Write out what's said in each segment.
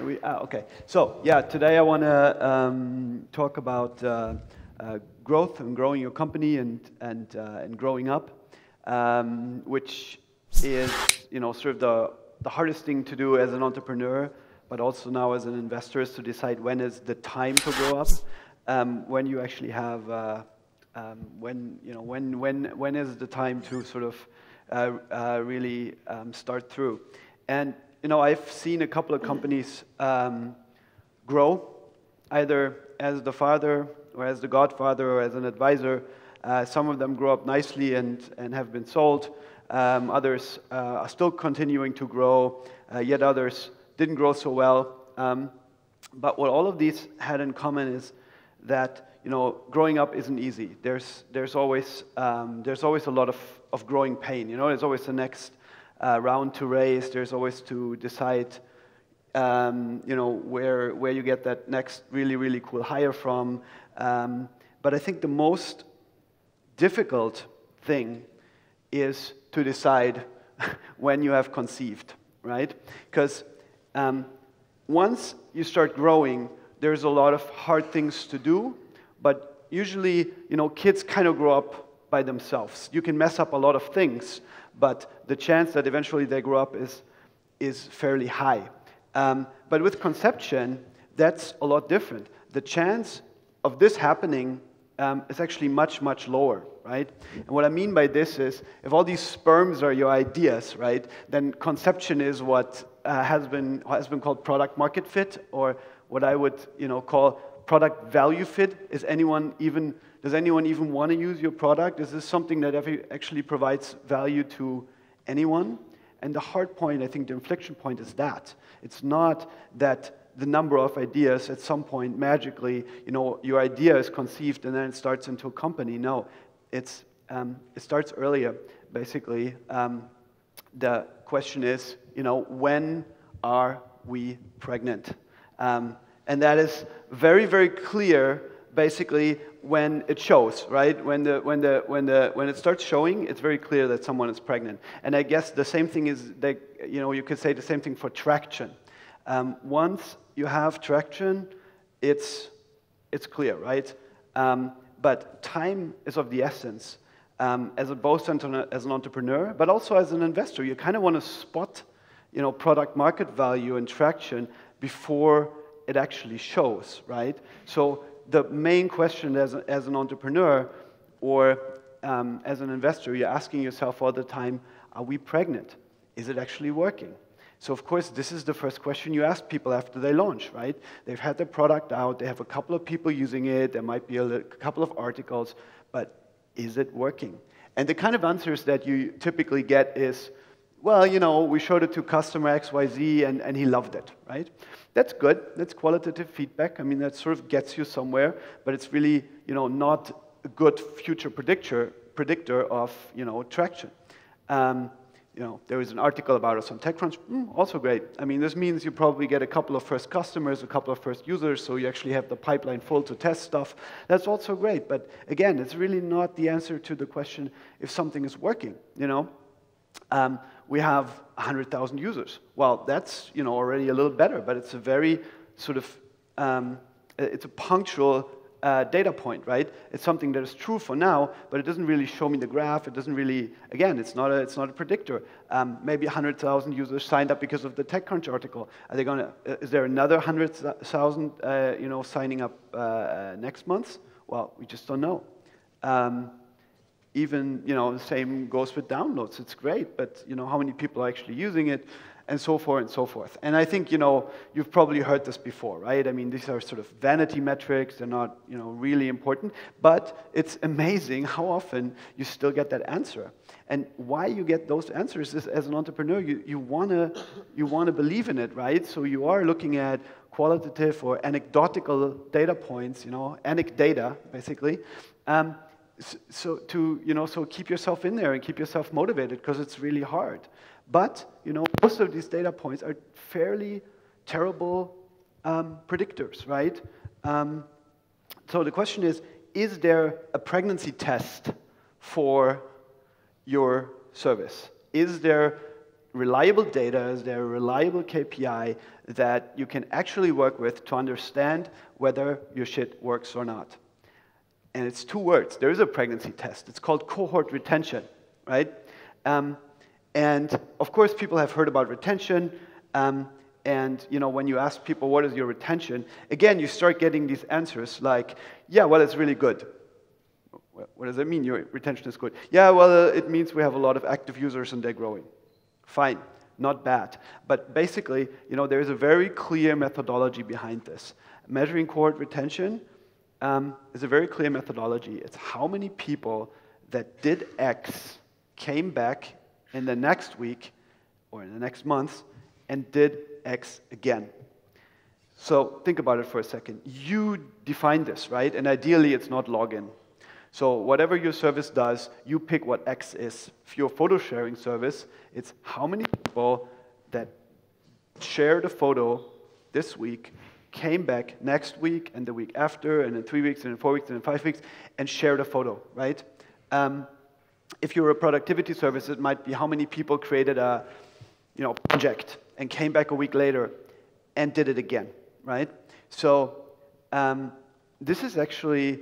Okay. So yeah, today I want to talk about growth and growing your company and growing up, which is sort of the hardest thing to do as an entrepreneur, but also now as an investor, is to decide when is the time to grow up, when you actually have when is the time to sort of really start through. And I've seen a couple of companies grow, either as the father or as the godfather or as an advisor. Some of them grow up nicely and have been sold. Others are still continuing to grow, yet others didn't grow so well. But what all of these had in common is that growing up isn't easy. There's always a lot of growing pain. There's always the next round to raise. There's always to decide, where you get that next really cool hire from. But I think the most difficult thing is to decide when you have conceived, right? Because once you start growing, there's a lot of hard things to do, but usually, kids kind of grow up by themselves. You can mess up a lot of things, but the chance that eventually they grow up is fairly high. But with conception, that's a lot different. The chance of this happening is actually much lower, right? And what I mean by this is, if all these sperms are your ideas, right, then conception is what has been called product market fit, or what I would call product value fit. Does anyone even want to use your product? Is this something that actually provides value to anyone? And the hard point, I think the inflection point is that. It's not that the number of ideas at some point magically, your idea is conceived and then it starts into a company. No, it starts earlier, basically. The question is, when are we pregnant? And that is very clear, basically, when it shows, right? When it starts showing, it's very clear that someone is pregnant. And I guess the same thing is that you could say the same thing for traction. Once you have traction, it's clear, right? But time is of the essence. Both as an entrepreneur, but also as an investor, you kind of want to spot, product market value and traction before it actually shows, right? So the main question as an entrepreneur or as an investor, you're asking yourself all the time, are we pregnant? Is it actually working? So of course, this is the first question you ask people after they launch, right? They've had their product out, they have a couple of people using it, there might be a couple of articles, but is it working? And the kind of answers that you typically get is, well, we showed it to customer XYZ and he loved it, right? That's good. That's qualitative feedback. I mean, that sort of gets you somewhere, but it's really, not a good future predictor of, traction. There was an article about us on TechCrunch. Also great. I mean, this means you probably get a couple of first customers, a couple of first users, so you actually have the pipeline full to test stuff. That's also great. But again, it's really not the answer to the question if something is working, We have 100,000 users. Well, that's already a little better, but it's a very sort of it's a punctual data point, right? It's something that is true for now, but it doesn't really show me the graph. It doesn't really, again, it's not a predictor. Maybe 100,000 users signed up because of the TechCrunch article. Are they is there another 100,000 signing up next month? Well, we just don't know. Even, the same goes with downloads. It's great, but, how many people are actually using it, and so forth and so forth. And I think, you've probably heard this before, right? I mean, these are sort of vanity metrics. They're not, really important. But it's amazing how often you still get that answer. And why you get those answers is, as an entrepreneur, you wanna believe in it, right? So you are looking at qualitative or anecdotal data points, anecdata, basically. So keep yourself in there and keep yourself motivated, because it's really hard. But most of these data points are fairly terrible predictors, right? So the question is there a pregnancy test for your service? Is there reliable data? Is there a reliable KPI that you can actually work with to understand whether your shit works or not? And it's 2 words. There is a pregnancy test. It's called cohort retention, right? And of course, people have heard about retention. And when you ask people, what is your retention? Again, you start getting these answers like, yeah, well, it's really good. What does that mean, your retention is good? Yeah, well, it means we have a lot of active users and they're growing. Fine, not bad. But basically, there's a very clear methodology behind this. Measuring cohort retention is a very clear methodology. It's how many people that did X came back in the next week or in the next month and did X again. So think about it for a second. You define this, right? And ideally, it's not login. So whatever your service does, you pick what X is. If you're a photo sharing service, it's how many people that shared a photo this week came back next week and the week after and in 3 weeks and in 4 weeks and in 5 weeks and shared a photo, right? If you're a productivity service, it might be how many people created a project and came back a week later and did it again, right? So this is actually,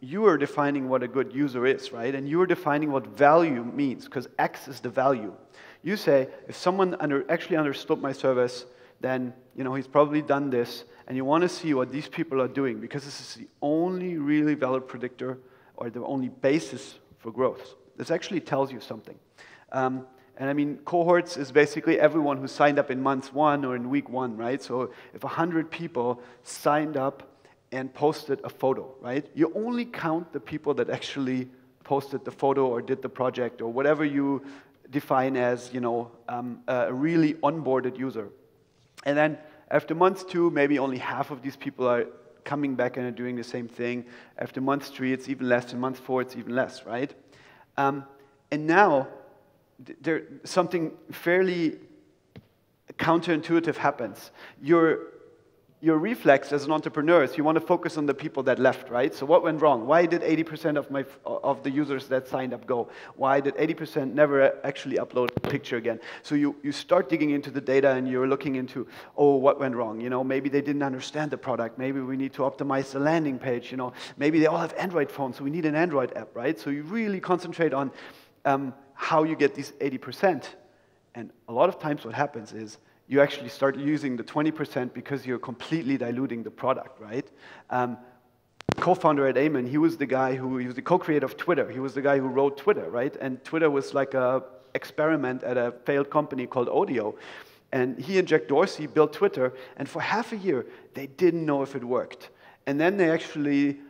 you are defining what a good user is, right? And you are defining what value means, because X is the value. You say, if someone actually understood my service, then he's probably done this, and you want to see what these people are doing, because this is the only really valid predictor, or the only basis for growth. This actually tells you something. And I mean, cohorts is basically everyone who signed up in month 1 or in week 1, right? So if 100 people signed up and posted a photo, right? You only count the people that actually posted the photo or did the project or whatever you define as, a really onboarded user. And then after month 2, maybe only half of these people are coming back and are doing the same thing. After month 3, it's even less. In month 4, it's even less, right? And now, something fairly counterintuitive happens. Your reflex as an entrepreneur is you want to focus on the people that left, right? So what went wrong? Why did 80% of the users that signed up go? Why did 80% never actually upload a picture again? So you start digging into the data and you're looking into, what went wrong? Maybe they didn't understand the product. Maybe we need to optimize the landing page. Maybe they all have Android phones, so we need an Android app, right? So you really concentrate on how you get these 80%. And a lot of times what happens is you actually start using the 20% because you're completely diluting the product, right? Co-founder at Eamon, he was the co-creator of Twitter. He was the guy who wrote Twitter, right? And Twitter was like a experiment at a failed company called Odeo. And he and Jack Dorsey built Twitter, and for half a year, they didn't know if it worked. And then they actually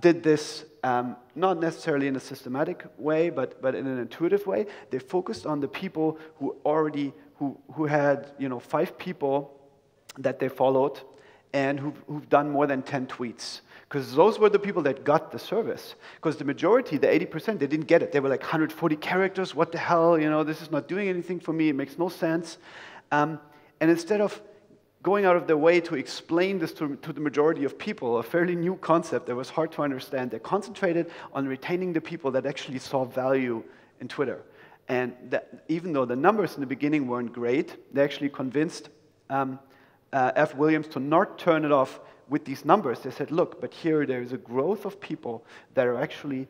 did this, not necessarily in a systematic way, but in an intuitive way. They focused on the people who had 5 people that they followed and who've done more than 10 tweets. Because those were the people that got the service. Because the majority, the 80%, they didn't get it. They were like 140 characters, what the hell, this is not doing anything for me, it makes no sense. And instead of going out of their way to explain this to the majority of people, a fairly new concept that was hard to understand, they concentrated on retaining the people that actually saw value in Twitter. And that, even though the numbers in the beginning weren't great, they actually convinced F. Williams to not turn it off with these numbers. They said, look, but here there is a growth of people that are actually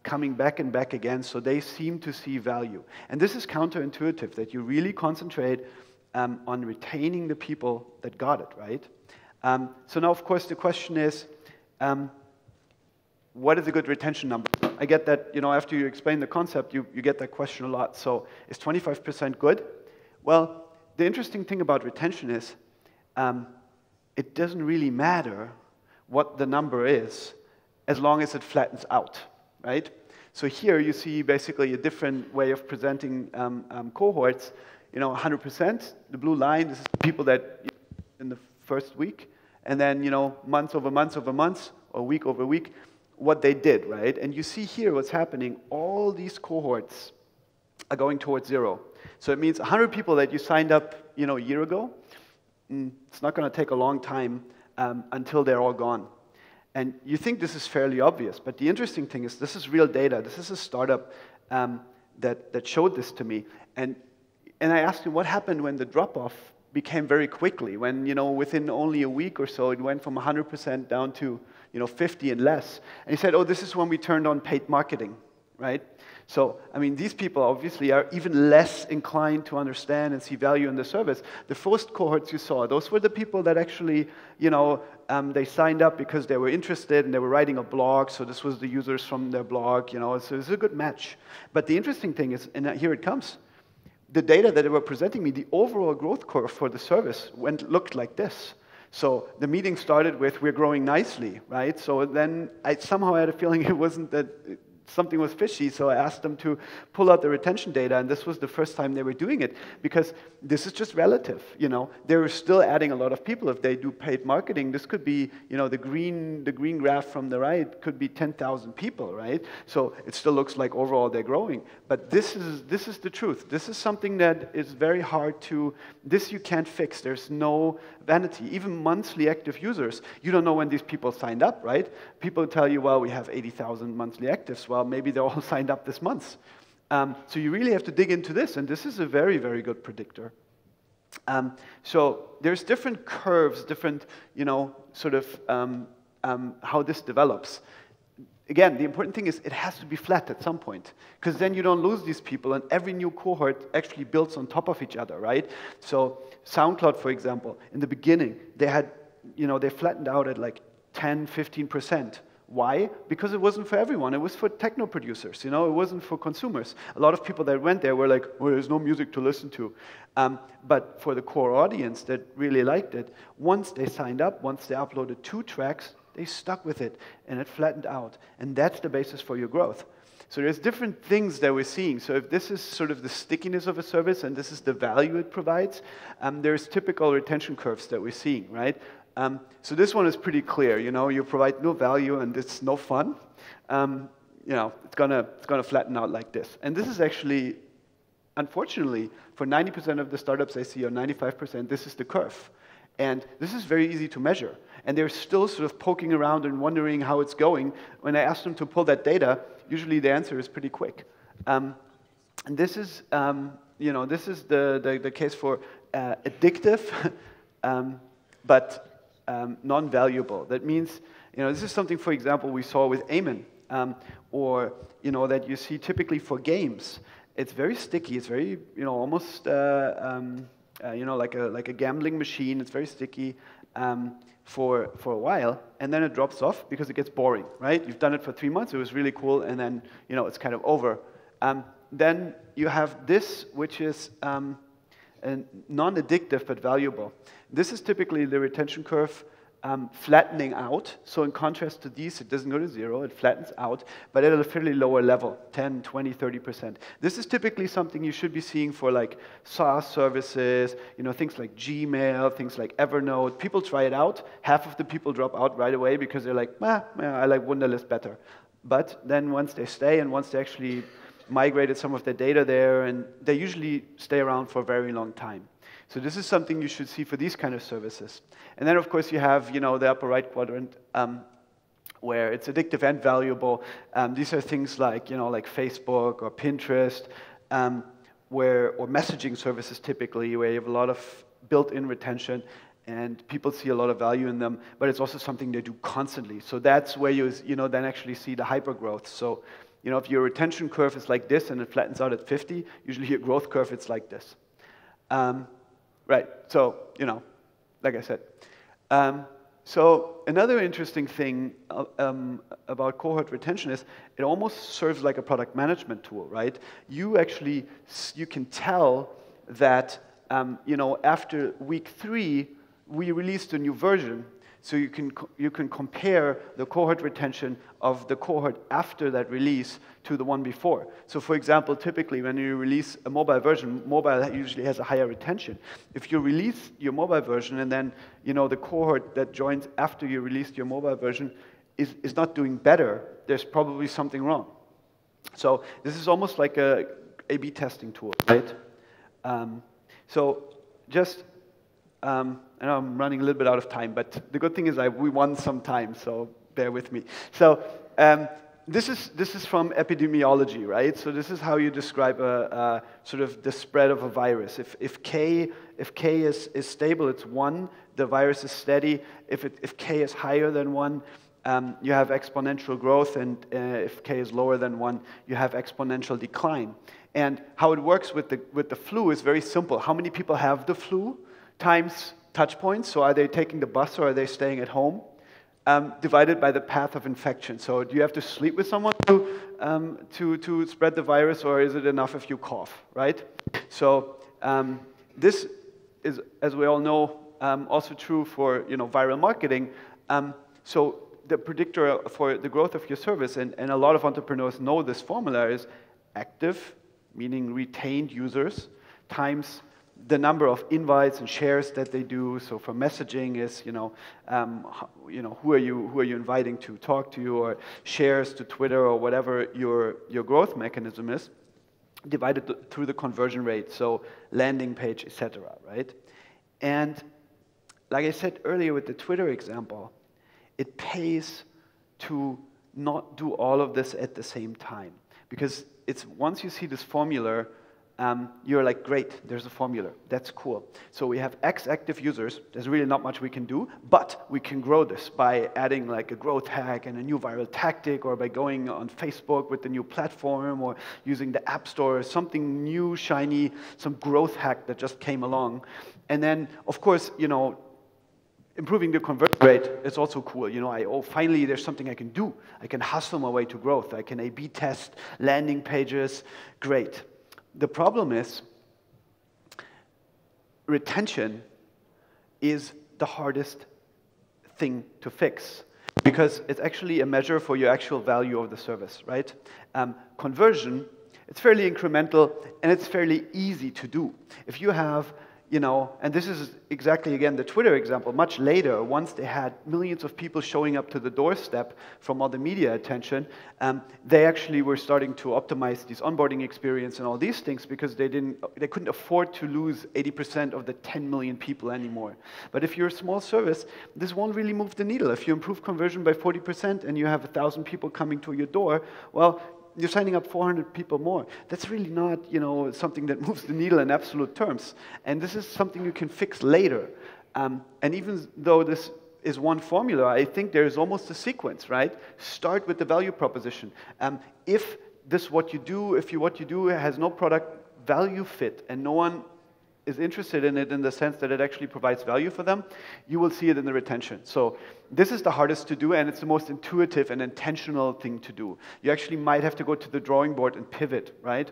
coming back and back again, so they seem to see value. And this is counterintuitive, that you really concentrate on retaining the people that got it, right? So now, of course, the question is, what is a good retention number? I get that, after you explain the concept, you get that question a lot. So is 25% good? Well, the interesting thing about retention is it doesn't really matter what the number is as long as it flattens out, right? So here you see basically a different way of presenting cohorts. 100%, the blue line, this is people that in the first week, and then, month over month over month, or week over week, what they did, right? And you see here what's happening. All these cohorts are going towards 0. So it means 100 people that you signed up, a year ago, it's not going to take a long time until they're all gone. And you think this is fairly obvious, but the interesting thing is this is real data. This is a startup that showed this to me. And I asked him what happened when the drop-off became very quickly, when, within only a week or so, it went from 100% down to, 50 and less. And he said, oh, this is when we turned on paid marketing, right? So, I mean, these people obviously are even less inclined to understand and see value in the service. The first cohorts you saw, those were the people that actually, they signed up because they were interested and they were writing a blog, so this was the users from their blog, so it's a good match. But the interesting thing is, and here it comes, the data that they were presenting me, the overall growth curve for the service looked like this. So the meeting started with, we're growing nicely, right? So then I somehow had a feeling it wasn't that something was fishy, so I asked them to pull out the retention data, and this was the first time they were doing it, because this is just relative, They're still adding a lot of people. If they do paid marketing, this could be, the green graph from the right could be 10,000 people, right? So it still looks like overall they're growing. But this is the truth. This is something that is very hard this you can't fix. There's no vanity. Even monthly active users, you don't know when these people signed up, right? People tell you, well, we have 80,000 monthly actives. Well, maybe they're all signed up this month. So you really have to dig into this, and this is a very, very good predictor. So there's different curves, different, sort of how this develops. Again, the important thing is it has to be flat at some point, because then you don't lose these people, and every new cohort actually builds on top of each other, right? So SoundCloud, for example, in the beginning, they had, they flattened out at like 10, 15%. Why? Because it wasn't for everyone. It was for techno producers, It wasn't for consumers. A lot of people that went there were like, well, there's no music to listen to. But for the core audience that really liked it, once they signed up, once they uploaded 2 tracks, they stuck with it, and it flattened out. And that's the basis for your growth. So there's different things that we're seeing. So if this is sort of the stickiness of a service, and this is the value it provides, there's typical retention curves that we're seeing, right? So this one is pretty clear. You provide no value and it's no fun. It's gonna flatten out like this. And this is actually, unfortunately, for 90% of the startups I see, or 95%, this is the curve. And this is very easy to measure. And they're still sort of poking around and wondering how it's going. When I ask them to pull that data, usually the answer is pretty quick. And this is, this is the case for addictive, but non-valuable. That means, this is something, for example, we saw with Amen, or, that you see typically for games. It's very sticky. It's very, almost, like a gambling machine. It's very sticky for a while, and then it drops off because it gets boring, right? You've done it for 3 months. It was really cool, and then, it's kind of over. Then you have this, which is non-addictive but valuable. This is typically the retention curve flattening out. So in contrast to these, it doesn't go to 0, it flattens out, but at a fairly lower level, 10, 20, 30%. This is typically something you should be seeing for like SaaS services, things like Gmail, things like Evernote. People try it out. Half of the people drop out right away because they're like, I like Wunderlist better. But then once they stay, and once they actually migrated some of their data there, and they usually stay around for a very long time. So this is something you should see for these kind of services. And then, of course, you have, the upper right quadrant, where it's addictive and valuable. These are things like, like Facebook or Pinterest, or messaging services typically, where you have a lot of built-in retention, and people see a lot of value in them, but it's also something they do constantly. So that's where you, then actually see the hypergrowth. So, if your retention curve is like this and it flattens out at 50, usually your growth curve, it's like this. Right, so, like I said. So another interesting thing about cohort retention is it almost serves like a product management tool, right? You can tell that, after week 3, we released a new version. So you can compare the cohort retention of the cohort after that release to the one before. So for example, typically when you release a mobile version, mobile usually has a higher retention. If you release your mobile version and then the cohort that joins after you released your mobile version is not doing better, there's probably something wrong. So this is almost like a A/B testing tool, right? So just I know I'm running a little bit out of time, but the good thing is we won some time, so bear with me. So this is from epidemiology, right? So this is how you describe sort of the spread of a virus. If K is stable, it's 1. The virus is steady. If K is higher than 1, you have exponential growth, and if K is lower than 1, you have exponential decline. And how it works with the flu is very simple. How many people have the flu times touch points? So are they taking the bus or are they staying at home? Divided by the path of infection. So do you have to sleep with someone to spread the virus, or is it enough if you cough, right? So this is, as we all know, also true for viral marketing. So the predictor for the growth of your service, and a lot of entrepreneurs know this formula, is active, meaning retained users, times the number of invites and shares that they do. So for messaging is, who are you inviting to talk to you, or shares to Twitter, or whatever your growth mechanism is, divided through the conversion rate, so landing page, etc., right? And like I said earlier with the Twitter example, it pays to not do all of this at the same time, because it's once you see this formula, you're like, great, there's a formula. That's cool. So we have X active users. There's really not much we can do, but we can grow this by adding like a growth hack and a new viral tactic, or by going on Facebook with the new platform, or using the App Store, or something new, shiny, some growth hack that just came along. And then, of course, improving the conversion rate is also cool. Finally, there's something I can do. I can hustle my way to growth. I can A/B test landing pages. Great. The problem is, retention is the hardest thing to fix, because it's actually a measure for your actual value of the service, right? Conversion, it's fairly incremental, and it's fairly easy to do. If you have, and this is exactly, again, the Twitter example, much later, once they had millions of people showing up to the doorstep from all the media attention, they actually were starting to optimize this onboarding experience and all these things, because they couldn't afford to lose 80% of the 10 million people anymore. But if you're a small service, this won't really move the needle. If you improve conversion by 40% and you have 1,000 people coming to your door, well, you're signing up 400 people more. That's really not, something that moves the needle in absolute terms. And this is something you can fix later. And even though this is one formula, I think there is almost a sequence, right? Start with the value proposition. If what you do has no product value fit, and no one is interested in it in the sense that it actually provides value for them, you will see it in the retention. So this is the hardest to do, and it's the most intuitive and intentional thing to do. You actually might have to go to the drawing board and pivot, right?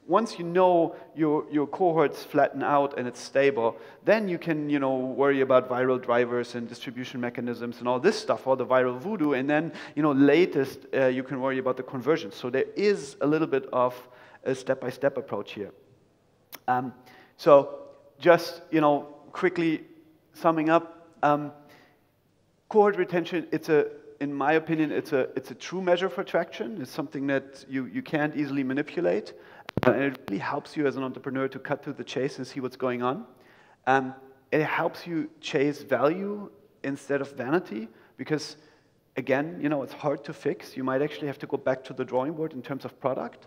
Once you know your cohorts flatten out and it's stable, then you can worry about viral drivers and distribution mechanisms and all this stuff, all the viral voodoo, and then latest you can worry about the conversion. So there is a little bit of a step-by-step approach here. So just, quickly summing up, cohort retention, in my opinion, it's a true measure for traction. It's something that you can't easily manipulate. And it really helps you as an entrepreneur to cut through the chase and see what's going on. It helps you chase value instead of vanity, because, again, it's hard to fix. You might actually have to go back to the drawing board in terms of product.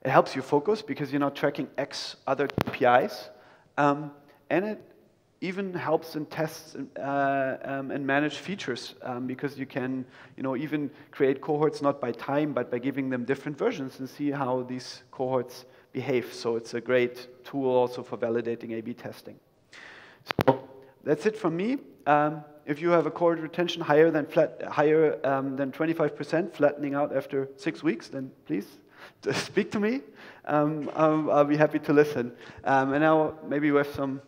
It helps you focus, because you're not tracking X other KPIs. And it even helps in tests and manage features, because you can even create cohorts not by time, but by giving them different versions and see how these cohorts behave. So it's a great tool also for validating A/B testing. So that's it from me. If you have a cohort retention higher than 25%, flattening out after 6 weeks, then please speak to me. I'll be happy to listen. And now maybe we have some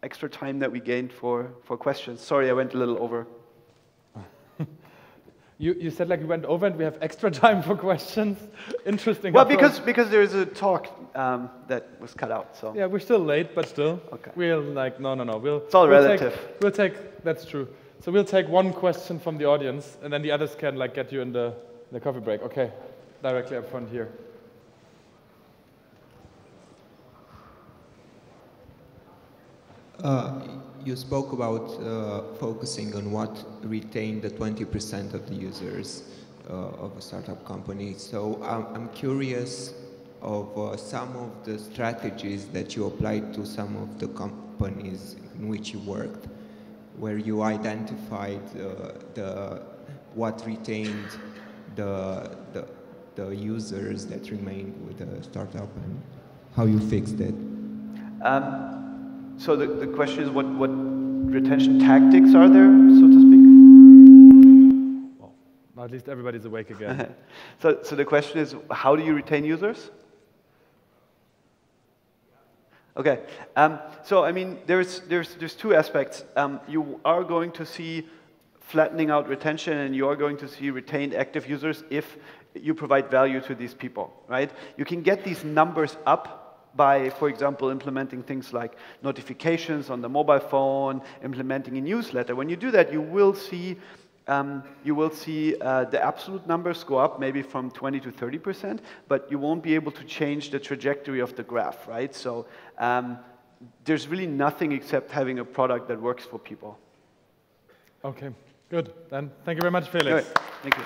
extra time that we gained for questions. Sorry, I went a little over. You said like you went over and we have extra time for questions. Interesting. Well, because there is a talk that was cut out. So yeah, we're still late, but still. Okay. We'll like no. It's all relative. We'll take that's true. So we'll take one question from the audience, and then the others can like get you in the coffee break. Okay. Directly up front here. You spoke about focusing on what retained the 20% of the users. of a startup company. So I'm curious of some of the strategies that you applied to some of the companies in which you worked, where you identified what retained the users that remained with the startup and how you fixed it. So the question is, what retention tactics are there, so to speak? Well, at least everybody's awake again. So the question is, how do you retain users? Okay. So I mean, there's two aspects. You are going to see flattening out retention, and you are going to see retained active users if you provide value to these people, right? You can get these numbers up by, for example, implementing things like notifications on the mobile phone, implementing a newsletter. When you do that, you will see the absolute numbers go up, maybe from 20 to 30%, but you won't be able to change the trajectory of the graph, right? So there's really nothing except having a product that works for people. Okay, good. Then thank you very much, Felix. All right. Thank you.